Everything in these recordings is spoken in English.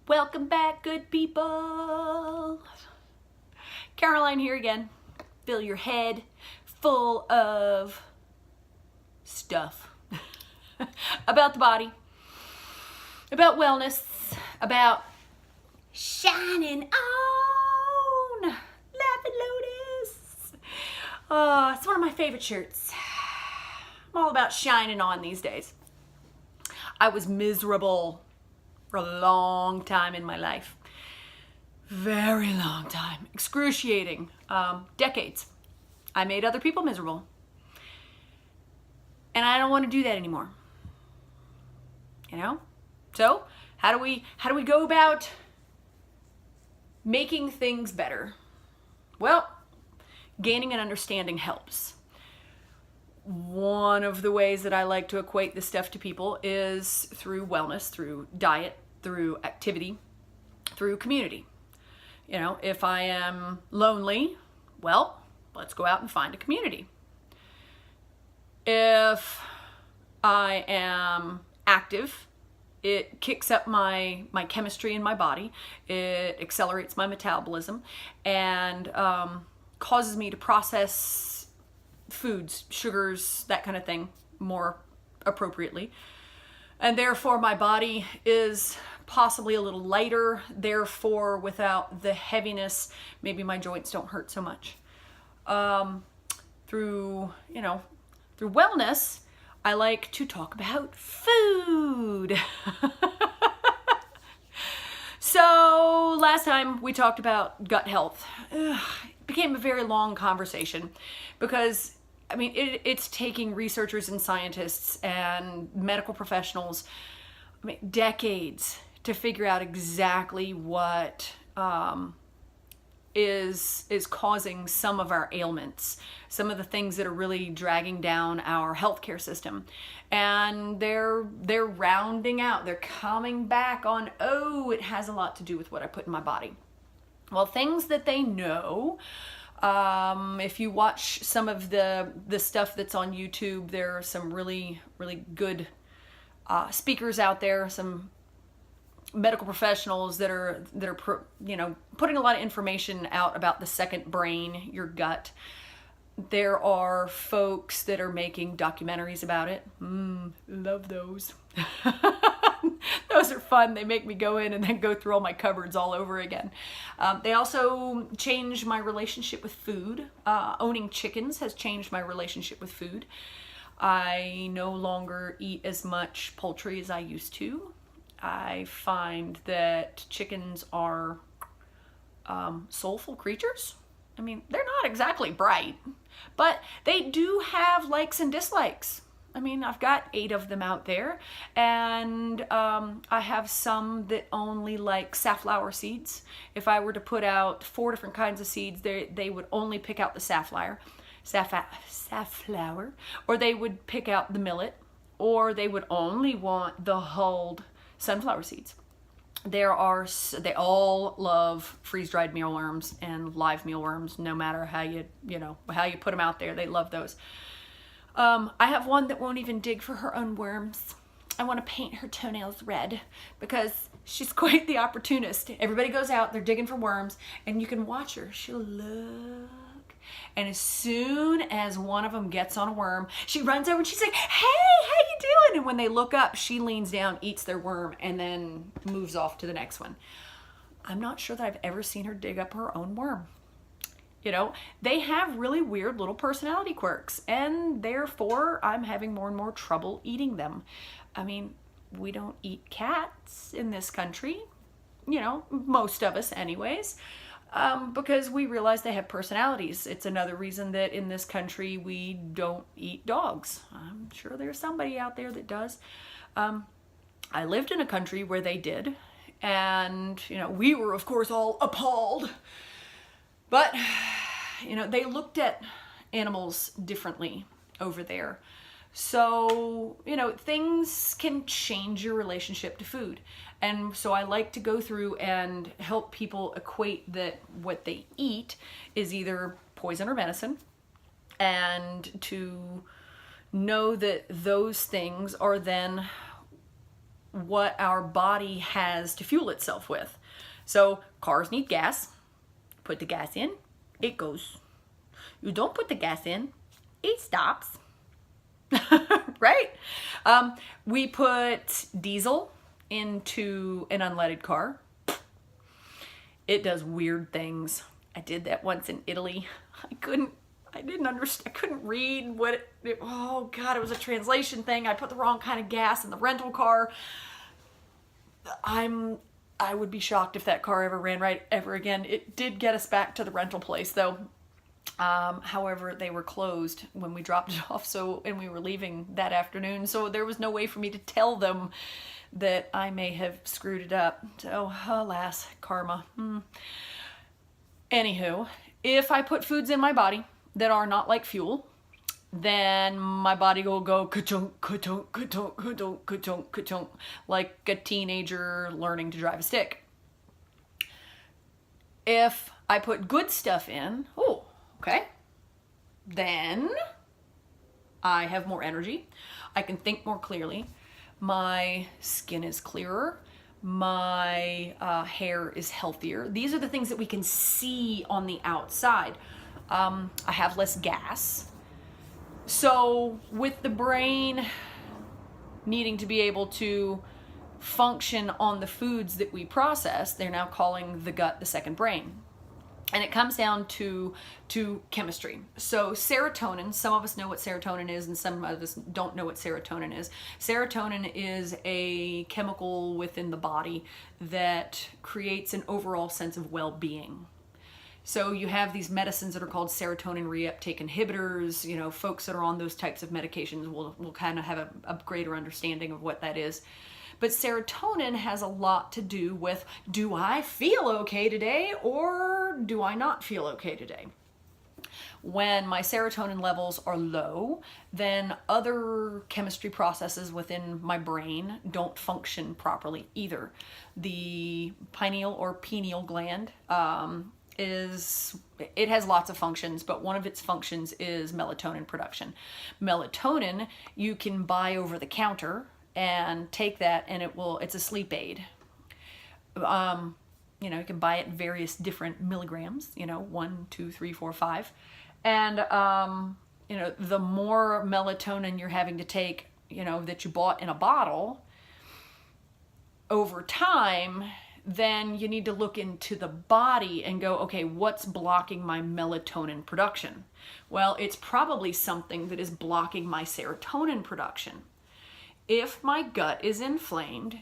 Welcome back, good people. Caroline here again. Fill your head full of stuff about the body, about wellness, about shining on. Laughing Lotus. It's one of my favorite shirts. I'm all about shining on these days. I was miserable for a long time in my life. Very long time. Excruciating. Decades. I made other people miserable. And I don't want to do that anymore. You know? So, how do we go about making things better? Well, gaining an understanding helps. One of the ways that I like to equate this stuff to people is through wellness, through diet, through activity, through community. You know, if I am lonely, well, let's go out and find a community. If I am active, it kicks up my chemistry in my body. It accelerates my metabolism and causes me to process foods, sugars, that kind of thing more appropriately. And therefore my body is possibly a little lighter, therefore without the heaviness, maybe my joints don't hurt so much. Through wellness, I like to talk about food. So last time we talked about gut health. It became a very long conversation because I mean, it's taking researchers and scientists and medical professionals, decades to figure out exactly what is causing some of our ailments, some of the things that are really dragging down our healthcare system. And they're rounding out, they're coming back on, oh, it has a lot to do with what I put in my body. Well, things that they know, if you watch some of the stuff that's on YouTube, there are some really, really good speakers out there, some medical professionals that are putting a lot of information out about the second brain, your gut. There are folks that are making documentaries about it. Love those. Those are fun. They make me go in and then go through all my cupboards all over again. They also changed my relationship with food. Owning chickens has changed my relationship with food. I no longer eat as much poultry as I used to. I find that chickens are soulful creatures. I mean, they're not exactly bright, but they do have likes and dislikes. I mean, I've got 8 of them out there, and I have some that only like safflower seeds. If I were to put out 4 different kinds of seeds, they would only pick out the safflower, or they would pick out the millet, or they would only want the hulled sunflower seeds. They all love freeze-dried mealworms and live mealworms, no matter how you put them out there. They love those. I have one that won't even dig for her own worms. I want to paint her toenails red because she's quite the opportunist. Everybody goes out, they're digging for worms, and you can watch her. She'll look. And as soon as one of them gets on a worm, she runs over and she's like, hey, how you doing? And when they look up, she leans down, eats their worm, and then moves off to the next one. I'm not sure that I've ever seen her dig up her own worm. You know, they have really weird little personality quirks, and therefore I'm having more and more trouble eating them. I mean, we don't eat cats in this country, you know, most of us anyways, because we realize they have personalities. It's another reason that in this country we don't eat dogs. I'm sure there's somebody out there that does. I lived in a country where they did, and, you know, we were, of course, all appalled. But, you know, they looked at animals differently over there. So, you know, things can change your relationship to food. And so I like to go through and help people equate that what they eat is either poison or medicine, and to know that those things are then what our body has to fuel itself with. So cars need gas. Put the gas in, it goes. You don't put the gas in, it stops. Right? We put diesel into an unleaded car. It does weird things. I did that once in Italy. I didn't understand. I couldn't read what oh God, it was a translation thing. I put the wrong kind of gas in the rental car. I would be shocked if that car ever ran right ever again. It did get us back to the rental place though. However, they were closed when we dropped it off, and we were leaving that afternoon, so there was no way for me to tell them that I may have screwed it up. So, alas, karma. Anywho, if I put foods in my body that are not like fuel, then my body will go ka-chunk, ka-chunk, ka-chunk, ka-chunk, ka-chunk, ka-chunk, like a teenager learning to drive a stick. If I put good stuff in, okay, then I have more energy. I can think more clearly. My skin is clearer. My hair is healthier. These are the things that we can see on the outside. I have less gas. So with the brain needing to be able to function on the foods that we process, they're now calling the gut the second brain. And it comes down to chemistry. So serotonin, some of us know what serotonin is and some of us don't know what serotonin is. Serotonin is a chemical within the body that creates an overall sense of well-being. So you have these medicines that are called serotonin reuptake inhibitors. You know, folks that are on those types of medications will kind of have a greater understanding of what that is. But serotonin has a lot to do with, do I feel okay today or do I not feel okay today? When my serotonin levels are low, then other chemistry processes within my brain don't function properly either. The pineal or pineal gland it has lots of functions, but one of its functions is melatonin production. Melatonin you can buy over the counter and take that, and it's a sleep aid. You know, you can buy it in various different milligrams, 1, 2, 3, 4, 5. And, the more melatonin you're having to take, that you bought in a bottle over time, then you need to look into the body and go, okay, what's blocking my melatonin production? Well, it's probably something that is blocking my serotonin production. If my gut is inflamed,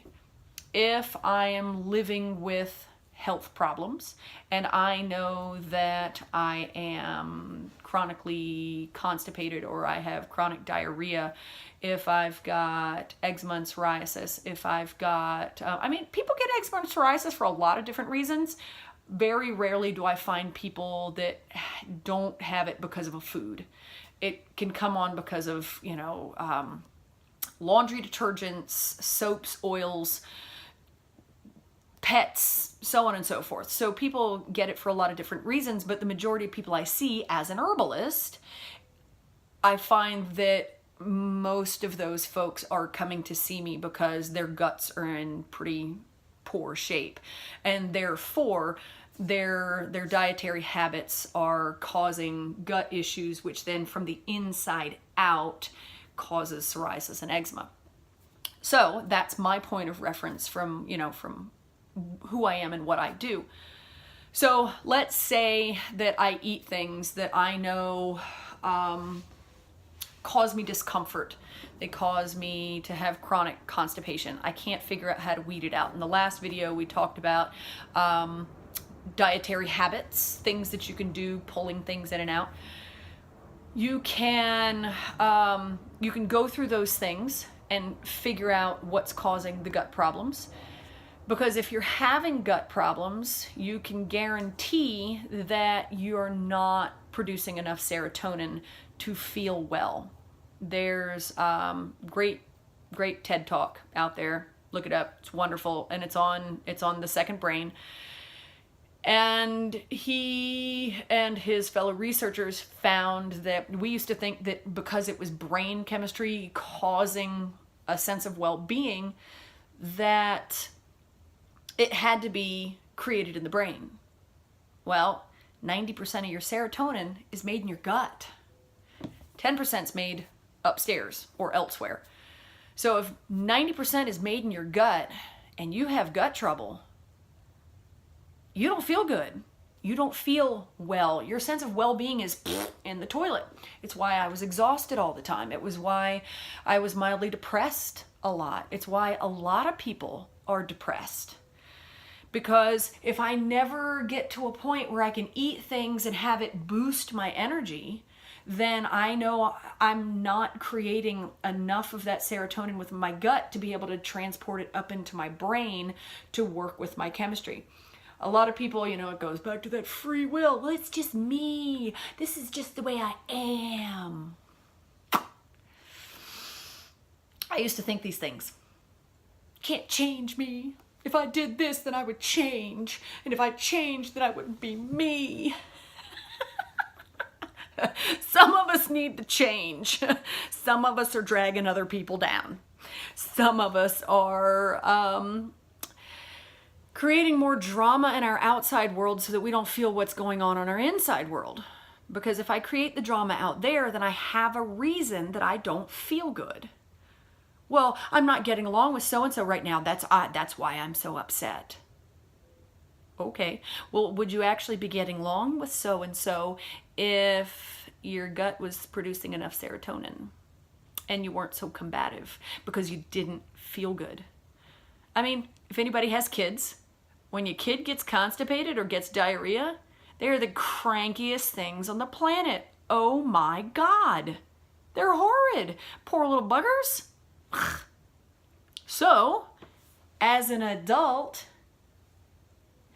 if I am living with health problems, and I know that I am chronically constipated or I have chronic diarrhea, if I've got eczema and psoriasis, if I've got, people get eczema and psoriasis for a lot of different reasons. Very rarely do I find people that don't have it because of a food. It can come on because of, laundry detergents, soaps, oils, pets, so on and so forth. So people get it for a lot of different reasons, but the majority of people I see as an herbalist, I find that most of those folks are coming to see me because their guts are in pretty poor shape, and therefore their dietary habits are causing gut issues, which then from the inside out causes psoriasis and eczema. So that's my point of reference from who I am and what I do. So let's say that I eat things that I know cause me discomfort. They cause me to have chronic constipation. I can't figure out how to weed it out. In the last video, we talked about dietary habits, things that you can do, pulling things in and out. You can go through those things and figure out what's causing the gut problems. Because if you're having gut problems, you can guarantee that you're not producing enough serotonin to feel well. There's great TED Talk out there. Look it up. It's wonderful, and it's on the second brain. And he and his fellow researchers found that we used to think that because it was brain chemistry causing a sense of well-being, that it had to be created in the brain. Well, 90% of your serotonin is made in your gut. 10% is made upstairs or elsewhere. So if 90% is made in your gut and you have gut trouble, you don't feel good. You don't feel well. Your sense of well-being is in the toilet. It's why I was exhausted all the time. It was why I was mildly depressed a lot. It's why a lot of people are depressed. Because if I never get to a point where I can eat things and have it boost my energy, then I know I'm not creating enough of that serotonin with my gut to be able to transport it up into my brain to work with my chemistry. A lot of people, it goes back to that free will. Well, it's just me. This is just the way I am. I used to think these things. Can't change me. If I did this, then I would change. And if I changed, then I wouldn't be me. Some of us need to change. Some of us are dragging other people down. Some of us are creating more drama in our outside world so that we don't feel what's going on in our inside world. Because if I create the drama out there, then I have a reason that I don't feel good. Well, I'm not getting along with so-and-so right now. That's why I'm so upset. Okay, well, would you actually be getting along with so-and-so if your gut was producing enough serotonin and you weren't so combative because you didn't feel good? I mean, if anybody has kids, when your kid gets constipated or gets diarrhea, they're the crankiest things on the planet. Oh my God. They're horrid. Poor little buggers. So, as an adult,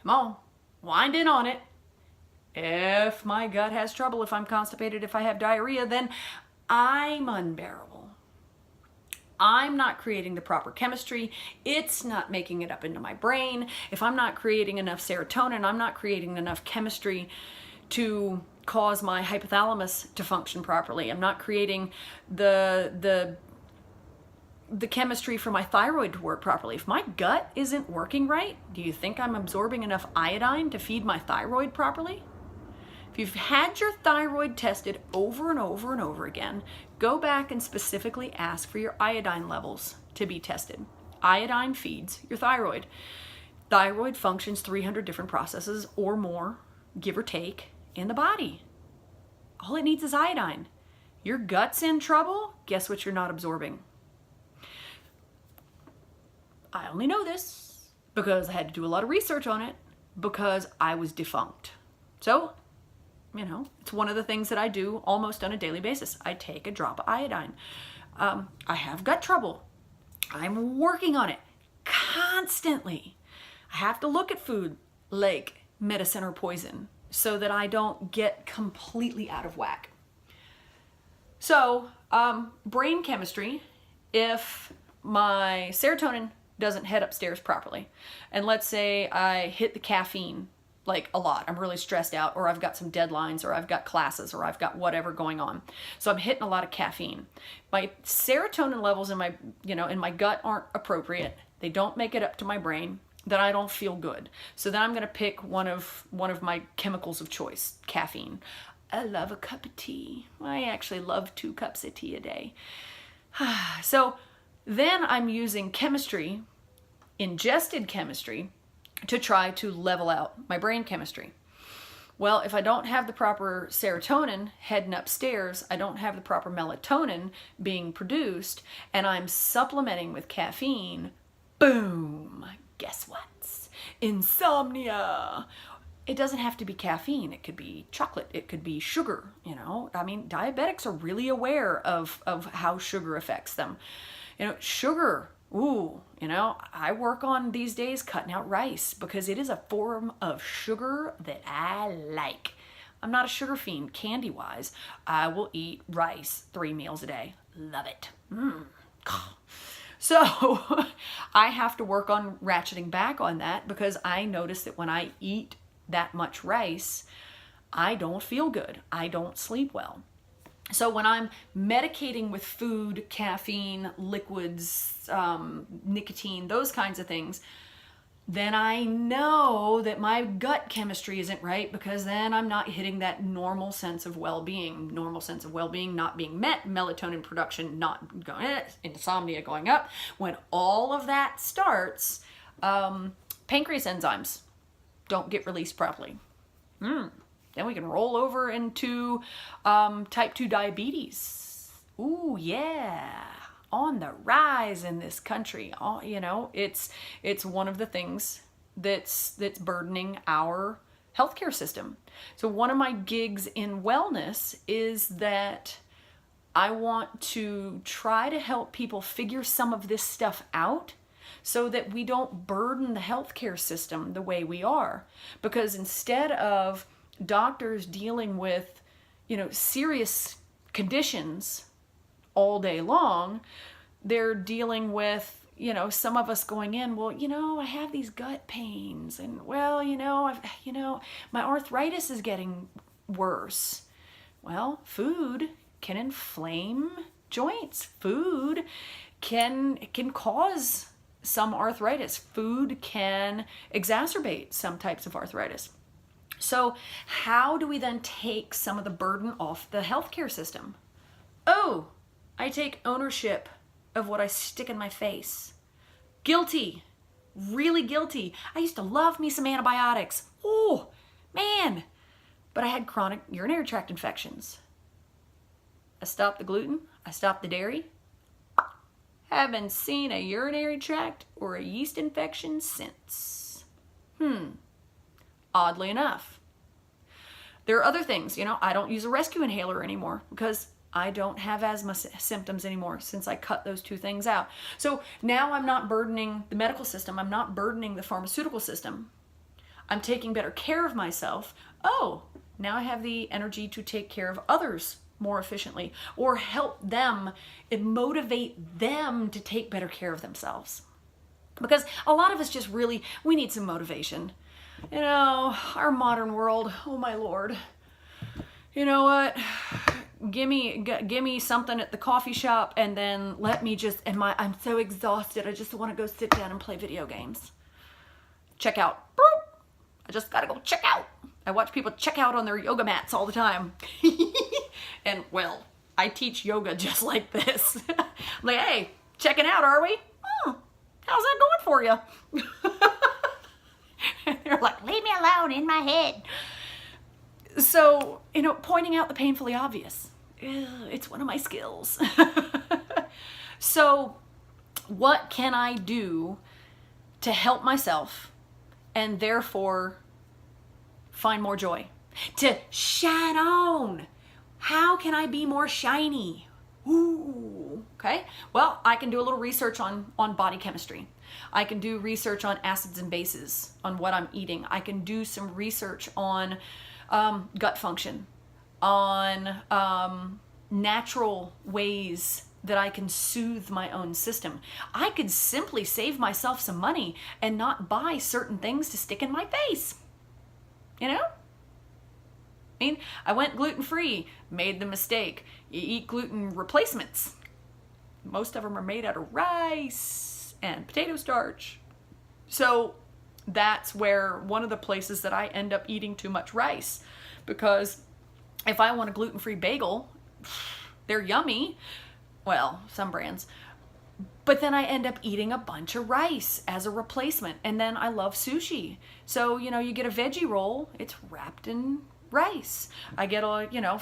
come on, wind in on it. If my gut has trouble, if I'm constipated, if I have diarrhea, then I'm unbearable. I'm not creating the proper chemistry. It's not making it up into my brain. If I'm not creating enough serotonin, I'm not creating enough chemistry to cause my hypothalamus to function properly. I'm not creating the chemistry for my thyroid to work properly. If my gut isn't working right, do you think I'm absorbing enough iodine to feed my thyroid properly? If you've had your thyroid tested over and over and over again, go back and specifically ask for your iodine levels to be tested. Iodine feeds your thyroid. Thyroid functions 300 different processes or more, give or take, in the body. All it needs is iodine. Your gut's in trouble, guess what you're not absorbing? I only know this because I had to do a lot of research on it because I was defunct. So, it's one of the things that I do almost on a daily basis. I take a drop of iodine. I have gut trouble. I'm working on it constantly. I have to look at food like medicine or poison so that I don't get completely out of whack. So, brain chemistry, if my serotonin doesn't head upstairs properly, and let's say I hit the caffeine like a lot, I'm really stressed out, or I've got some deadlines, or I've got classes, or I've got whatever going on, so I'm hitting a lot of caffeine. My serotonin levels in my in my gut aren't appropriate. They don't make it up to my brain. Then I don't feel good. So then I'm going to pick one of my chemicals of choice, caffeine. I love a cup of tea. I actually love 2 cups of tea a day. So then I'm using chemistry, ingested chemistry, to try to level out my brain chemistry. Well, if I don't have the proper serotonin heading upstairs, I don't have the proper melatonin being produced, and I'm supplementing with caffeine, boom, guess what? Insomnia. It doesn't have to be caffeine. It could be chocolate. It could be sugar, diabetics are really aware of how sugar affects them. Sugar, I work on these days cutting out rice because it is a form of sugar that I like. I'm not a sugar fiend candy-wise. I will eat rice 3 meals a day. Love it. So I have to work on ratcheting back on that because I notice that when I eat that much rice, I don't feel good. I don't sleep well. So when I'm medicating with food, caffeine, liquids, nicotine, those kinds of things, then I know that my gut chemistry isn't right, because then I'm not hitting that normal sense of well-being. Normal sense of well-being not being met, melatonin production not going, insomnia going up. When all of that starts, pancreas enzymes don't get released properly. Then we can roll over into type 2 diabetes. Ooh, yeah. On the rise in this country. You know, it's one of the things that's burdening our healthcare system. So one of my gigs in wellness is that I want to try to help people figure some of this stuff out, so that we don't burden the healthcare system the way we are. Because instead of doctors dealing with, you know, serious conditions all day long, they're dealing with, you know, some of us going in, well, you know, I have these gut pains, and well, you know, my arthritis is getting worse. Well, food can inflame joints. Food can cause some arthritis. Food can exacerbate some types of arthritis. So how do we then take some of the burden off the healthcare system? Oh, I take ownership of what I stick in my face. Guilty, really guilty. I used to love me some antibiotics. Oh, man. But I had chronic urinary tract infections. I stopped the gluten. I stopped the dairy. Haven't seen a urinary tract or a yeast infection since. Oddly enough. There are other things, you know, I don't use a rescue inhaler anymore because I don't have asthma symptoms anymore since I cut those two things out. So now I'm not burdening the medical system. I'm not burdening the pharmaceutical system. I'm taking better care of myself. Oh, now I have the energy to take care of others more efficiently, or help them and motivate them to take better care of themselves. Because a lot of us just really, we need some motivation. You know, our modern world, oh my Lord. You know what? Give me something at the coffee shop, and then let me just, I'm so exhausted, I just want to go sit down and play video games. Check out. Boop. I just gotta go check out. I watch people check out on their yoga mats all the time. And well, I teach yoga just like this. Like, hey, checking out, are we? How's that going for you? They're like, leave me alone, in my head. So, you know, pointing out the painfully obvious. It's one of my skills. So, what can I do to help myself and therefore find more joy? To shine on. How can I be more shiny? Ooh, okay. Well, I can do a little research on body chemistry. I can do research on acids and bases, on what I'm eating. I can do some research on gut function, on natural ways that I can soothe my own system. I could simply save myself some money and not buy certain things to stick in my face. You know? I mean, I went gluten-free, made the mistake. You eat gluten replacements. Most of them are made out of rice and potato starch. So that's where one of the places that I end up eating too much rice, because if I want a gluten-free bagel, they're yummy. Well, some brands. But then I end up eating a bunch of rice as a replacement. And then I love sushi. So, you know, you get a veggie roll, it's wrapped in rice. I get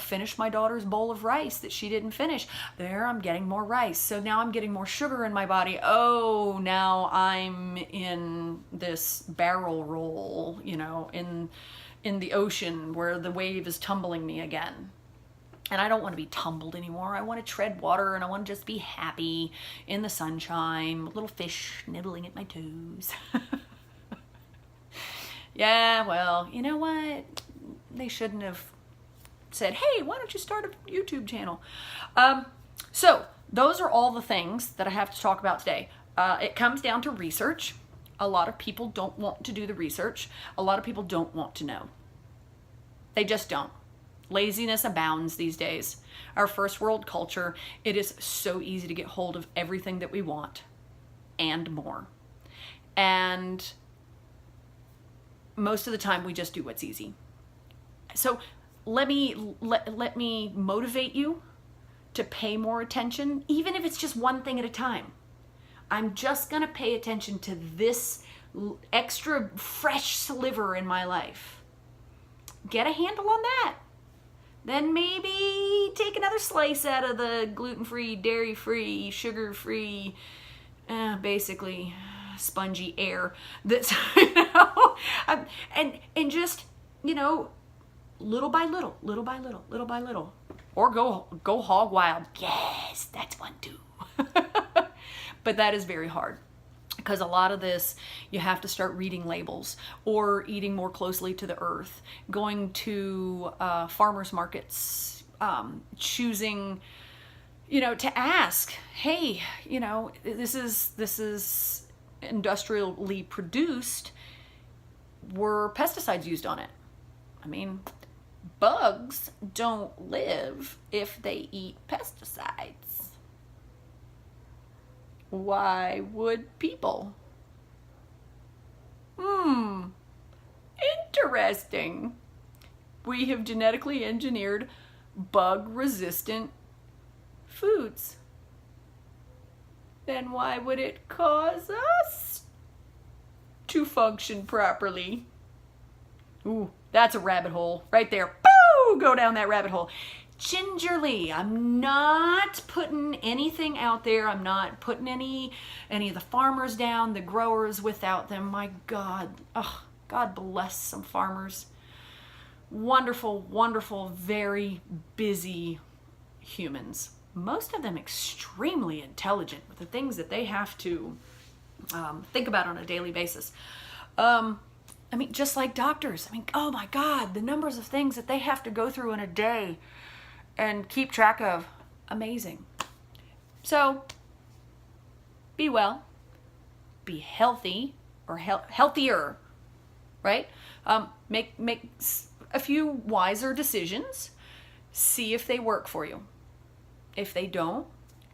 finish my daughter's bowl of rice that she didn't finish. There, I'm getting more rice. So now I'm getting more sugar in my body. Oh, now I'm in this barrel roll, you know, in the ocean where the wave is tumbling me again. And I don't want to be tumbled anymore. I want to tread water, and I want to just be happy in the sunshine with little fish nibbling at my toes. Yeah, well, you know what? They shouldn't have said, hey, why don't you start a YouTube channel? So those are all the things that I have to talk about today. It comes down to research. A lot of people don't want to do the research. A lot of people don't want to know. They just don't. Laziness abounds these days. Our first world culture, it is so easy to get hold of everything that we want and more. And most of the time we just do what's easy. So let me motivate you to pay more attention, even if it's just one thing at a time. I'm just gonna pay attention to this extra fresh sliver in my life. Get a handle on that. Then maybe take another slice out of the gluten-free, dairy-free, sugar-free, basically spongy air that's, and just, little by little, little by little, little by little, or go hog wild. Yes, that's one too. But that is very hard, because a lot of this, you have to start reading labels or eating more closely to the earth, going to farmers markets, choosing, to ask, hey, this is industrially produced. Were pesticides used on it? I mean, bugs don't live if they eat pesticides. Why would people? Interesting. We have genetically engineered bug-resistant foods. Then why would it cause us to function properly? Ooh, that's a rabbit hole right there. Boo! Go down that rabbit hole. Gingerly. I'm not putting anything out there. I'm not putting any of the farmers down, the growers without them. My God. Oh, God bless some farmers. Wonderful, wonderful, very busy humans. Most of them extremely intelligent with the things that they have to think about on a daily basis. Just like doctors. Oh my God, the numbers of things that they have to go through in a day and keep track of. Amazing. So, be well, be healthy, or healthier, right? Make a few wiser decisions. See if they work for you. If they don't,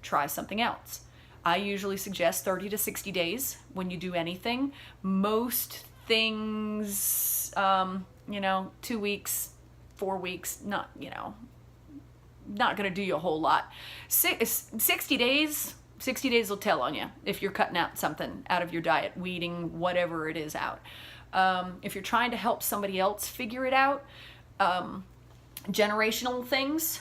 try something else. I usually suggest 30 to 60 days when you do anything. Most things, 2 weeks, 4 weeks, not going to do you a whole lot. 60 days will tell on you if you're cutting out something out of your diet, weeding whatever it is out. If you're trying to help somebody else figure it out, generational things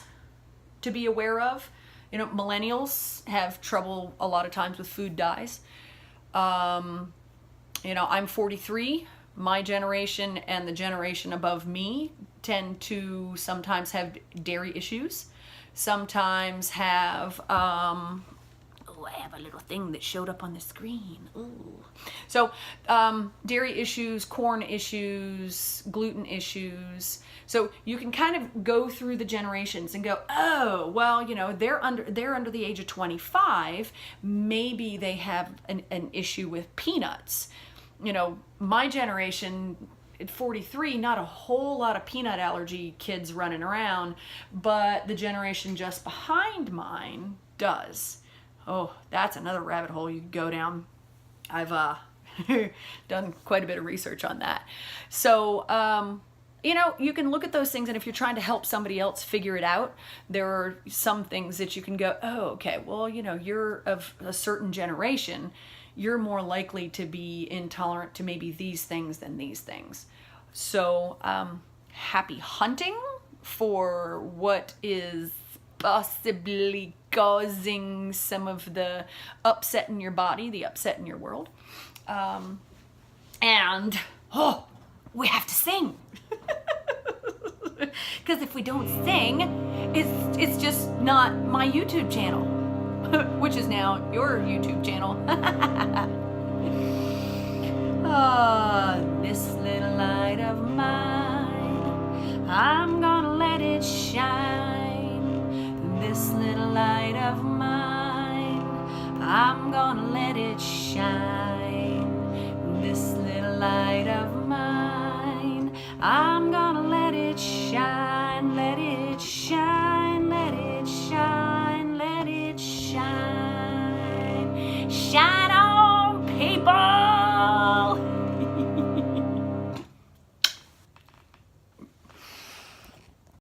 to be aware of. Millennials have trouble a lot of times with food dyes. I'm 43. My generation and the generation above me tend to sometimes have dairy issues. Sometimes have, I have a little thing that showed up on the screen. Ooh. So, dairy issues, corn issues, gluten issues. So you can kind of go through the generations and go, oh, well, they're under the age of 25. Maybe they have an issue with peanuts. My generation at 43, not a whole lot of peanut allergy kids running around, but the generation just behind mine does. Oh, that's another rabbit hole you could go down. I've done quite a bit of research on that. So, you can look at those things, and if you're trying to help somebody else figure it out, there are some things that you can go, oh, okay, well, you're of a certain generation. You're more likely to be intolerant to maybe these things than these things. So, happy hunting for what is possibly causing some of the upset in your body, the upset in your world. And we have to sing. Because if we don't sing, it's just not my YouTube channel, which is now your YouTube channel.